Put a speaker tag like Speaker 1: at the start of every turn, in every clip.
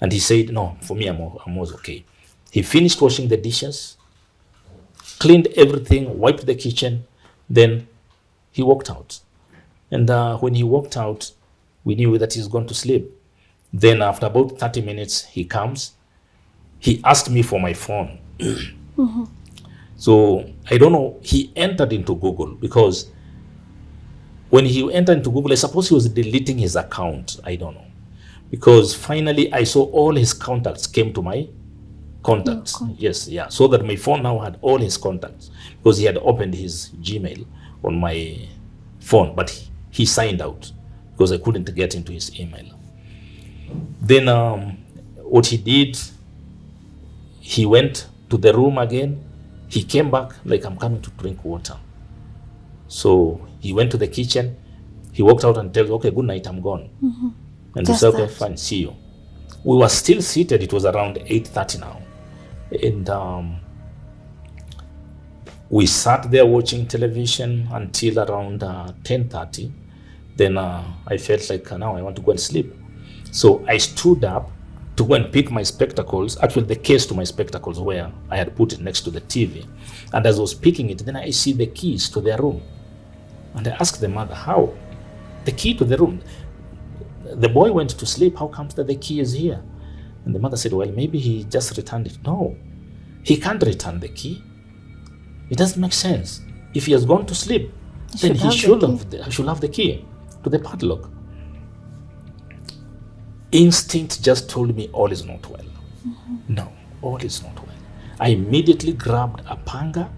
Speaker 1: And he said, no, for me, I'm was okay. He finished washing the dishes, cleaned everything, wiped the kitchen, then he walked out. And when he walked out, we knew that he's gone to sleep. Then after about 30 minutes, he comes. He asked me for my phone. So I don't know, he entered into Google, because when he entered into Google, I suppose he was deleting his account. I don't know. Because finally I saw all his contacts came to my contacts. Yes, yeah. So that my phone now had all his contacts, because he had opened his Gmail on my phone, but he signed out because I couldn't get into his email. Then what he did, he went to the room again. He came back like, I'm coming to drink water. So he went to the kitchen. He walked out and tells, okay, good night, I'm gone. And they said, okay, fine, see you. We were still seated. It was around 8:30 now. And we sat there watching television until around 10:30. Then I felt like now I want to go and sleep. So I stood up to go and pick my spectacles, actually the case to my spectacles where I had put it next to the TV. And as I was picking it, then I see the keys to their room. And I asked the mother, how? The key to the room? The boy went to sleep. How comes that the key is here? And the mother said, well, maybe he just returned it. No, he can't return the key. It doesn't make sense. If he has gone to sleep, then he should have the key to the padlock. Instinct just told me all is not well. No, all is not well. I immediately grabbed a panga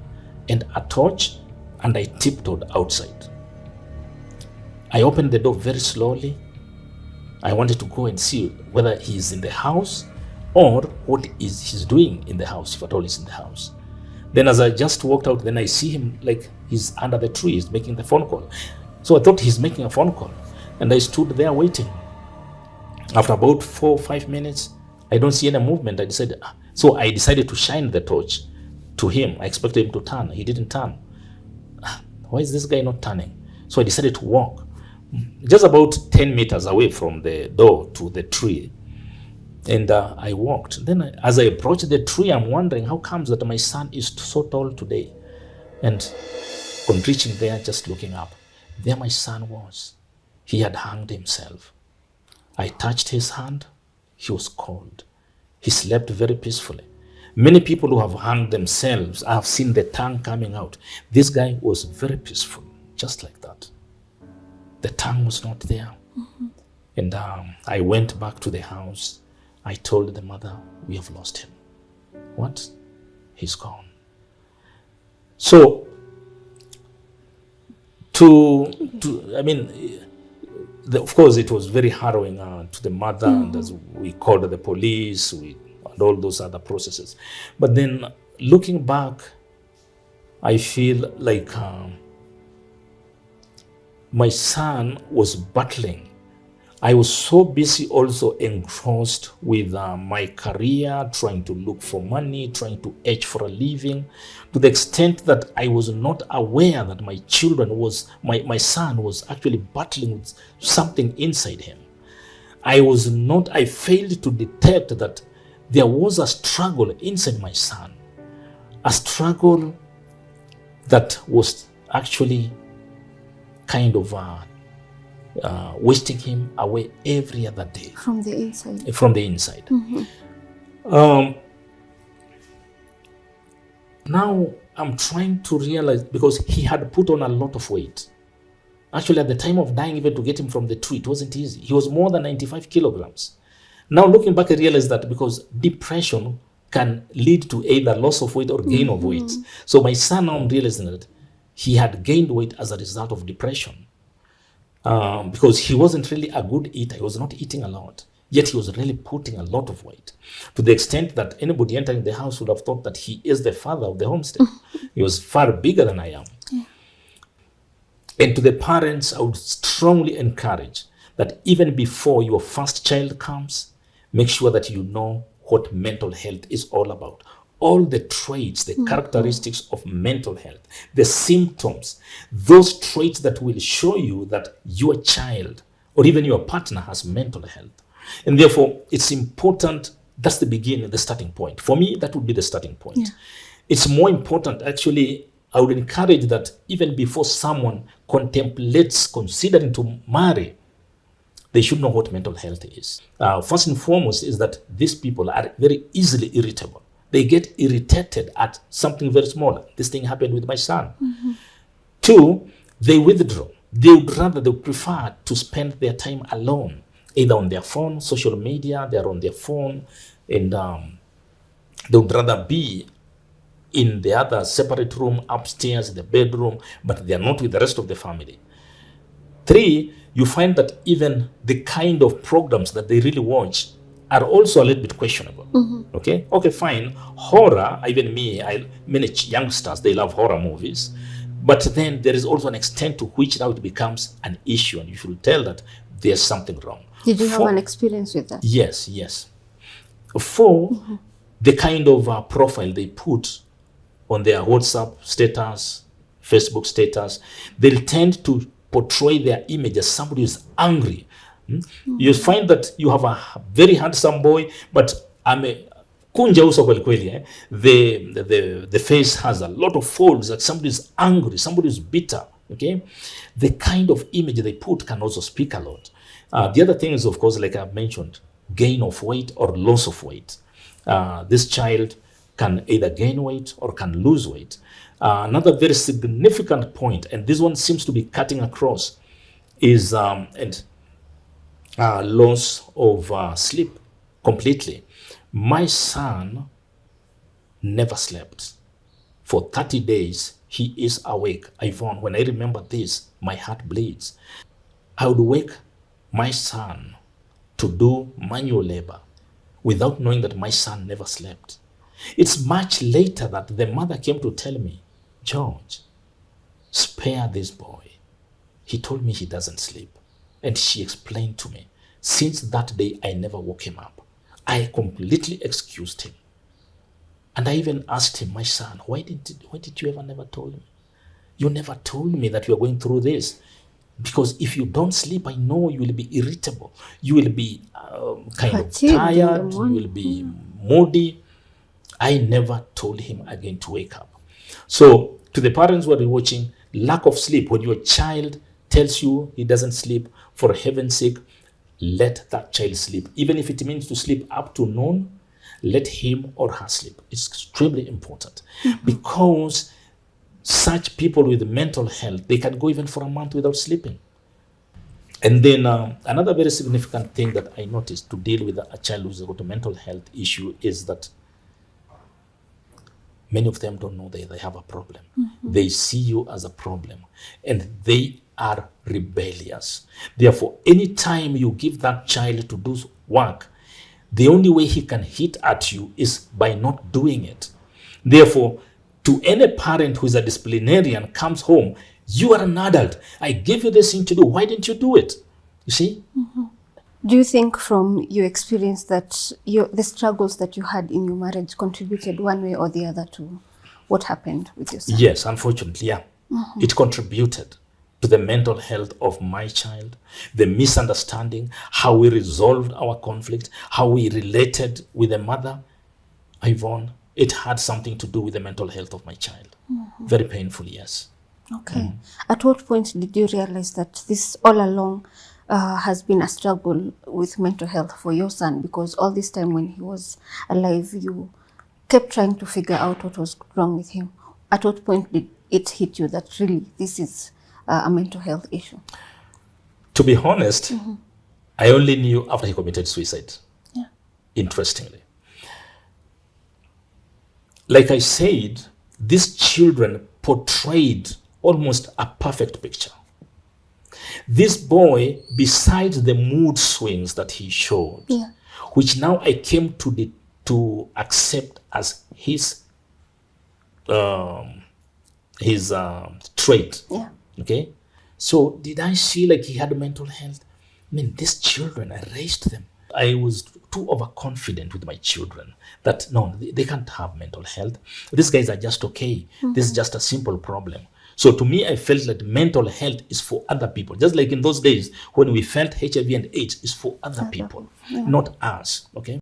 Speaker 1: and a torch and I tiptoed outside. I opened the door very slowly. I wanted to go and see whether he's in the house or what is he's doing in the house, if at all he's in the house. Then as I just walked out, then I see him like he's under the tree, he's making the phone call. So I thought he's making a phone call. And I stood there waiting. After about 4 or 5 minutes, I don't see any movement. I decided to shine the torch to him. I expected him to turn. He didn't turn. Why is this guy not turning? So I decided to walk just about 10 meters away from the door to the tree. And I walked. Then as I approached the tree, I'm wondering how comes that my son is so tall today. And on reaching there, just looking up, there my son was. He had hanged himself. I touched his hand. He was cold. He slept very peacefully. Many people who have hanged themselves, I have seen the tongue coming out. This guy was very peaceful, just like that. The tongue was not there. And I went back to the house. I told the mother, we have lost him. What? He's gone. So, of course, it was very harrowing to the mother, and as we called the police, and all those other processes. But then, looking back, I feel like my son was battling. I was so busy also engrossed with my career, trying to look for money, trying to edge for a living, to the extent that I was not aware that my son was actually battling with something inside him. I failed to detect that there was a struggle inside my son, a struggle that was actually kind of wasting him away every other day.
Speaker 2: From the inside.
Speaker 1: From the inside. Now I'm trying to realize, because he had put on a lot of weight. Actually, at the time of dying, even to get him from the tree, it wasn't easy. He was more than 95 kilograms. Now looking back, I realized that because depression can lead to either loss of weight or gain of weight. So my son, now I'm realizing that he had gained weight as a result of depression. Because he wasn't really a good eater. He was not eating a lot. Yet he was really putting a lot of weight, to the extent that anybody entering the house would have thought that he is the father of the homestead. He was far bigger than I am. Yeah. And to the parents, I would strongly encourage that even before your first child comes, make sure that you know what mental health is all about. All the traits, the characteristics of mental health, the symptoms, those traits that will show you that your child or even your partner has mental health. And therefore, it's important. That's the beginning, the starting point. For me, that would be the starting point.
Speaker 2: Yeah.
Speaker 1: It's more important, actually, I would encourage that even before someone contemplates considering to marry, they should know what mental health is. First and foremost is that these people are very easily irritable. They get irritated at something very small. This thing happened with my son.
Speaker 2: Mm-hmm.
Speaker 1: 2, they withdraw. They would prefer to spend their time alone, either on their phone, social media, they're on their phone, and they would rather be in the other separate room upstairs, the bedroom, but they are not with the rest of the family. 3, you find that even the kind of programs that they really watch are also a little bit questionable.
Speaker 2: Mm-hmm.
Speaker 1: Okay, fine. Horror, even many youngsters, they love horror movies. But then there is also an extent to which now it becomes an issue, and you should tell that there's something wrong.
Speaker 2: Did you have an experience with that?
Speaker 1: Yes. 4, the kind of profile they put on their WhatsApp status, Facebook status, they'll tend to portray their image as somebody who's angry. You find that you have a very handsome boy, but kunja uso kweli kweli. The face has a lot of folds, like somebody is angry, somebody is bitter. Okay, the kind of image they put can also speak a lot. The other thing is, of course, like I've mentioned, gain of weight or loss of weight. This child can either gain weight or can lose weight. Another very significant point, and this one seems to be cutting across, is loss of sleep completely. My son never slept. For 30 days, he is awake. Yvonne, when I remember this, my heart bleeds. I would wake my son to do manual labor without knowing that my son never slept. It's much later that the mother came to tell me, George, spare this boy. He told me he doesn't sleep. And she explained to me, since that day, I never woke him up. I completely excused him. And I even asked him, my son, why did you ever never told me? You never told me that you are going through this. Because if you don't sleep, I know you will be irritable. You will be kind of tired. You will be moody. I never told him again to wake up. So to the parents who are watching, lack of sleep, when your child tells you he doesn't sleep, for heaven's sake, let that child sleep. Even if it means to sleep up to noon, let him or her sleep. It's extremely important. Because such people with mental health, they can go even for a month without sleeping. And then another very significant thing that I noticed to deal with a child who's got a mental health issue is that many of them don't know that they have a problem. They see you as a problem, and they are rebellious. Therefore, anytime you give that child to do work, the only way he can hit at you is by not doing it. Therefore, to any parent who is a disciplinarian comes home, you are an adult. I gave you this thing to do. Why didn't you do it? You see?
Speaker 2: Do you think from your experience that the struggles that you had in your marriage contributed one way or the other to what happened with your son?
Speaker 1: Yes, unfortunately, yeah. It contributed to the mental health of my child, the misunderstanding, how we resolved our conflict, how we related with the mother. Yvonne, it had something to do with the mental health of my child. Very painful, yes.
Speaker 2: Okay. At what point did you realize that this all along has been a struggle with mental health for your son? Because all this time when he was alive, you kept trying to figure out what was wrong with him. At what point did it hit you that really this is a mental health issue?
Speaker 1: To be honest, I only knew after he committed suicide.
Speaker 2: Yeah.
Speaker 1: Interestingly. Like I said, these children portrayed almost a perfect picture. This boy, besides the mood swings that he showed, which now I came to accept as his trait.
Speaker 2: Yeah.
Speaker 1: Okay. So did I see like he had mental health? I mean, these children, I raised them. I was too overconfident with my children that no, they can't have mental health. These guys are just okay. This is just a simple problem. So to me, I felt that mental health is for other people. Just like in those days when we felt HIV and AIDS is for other people, not us. Okay.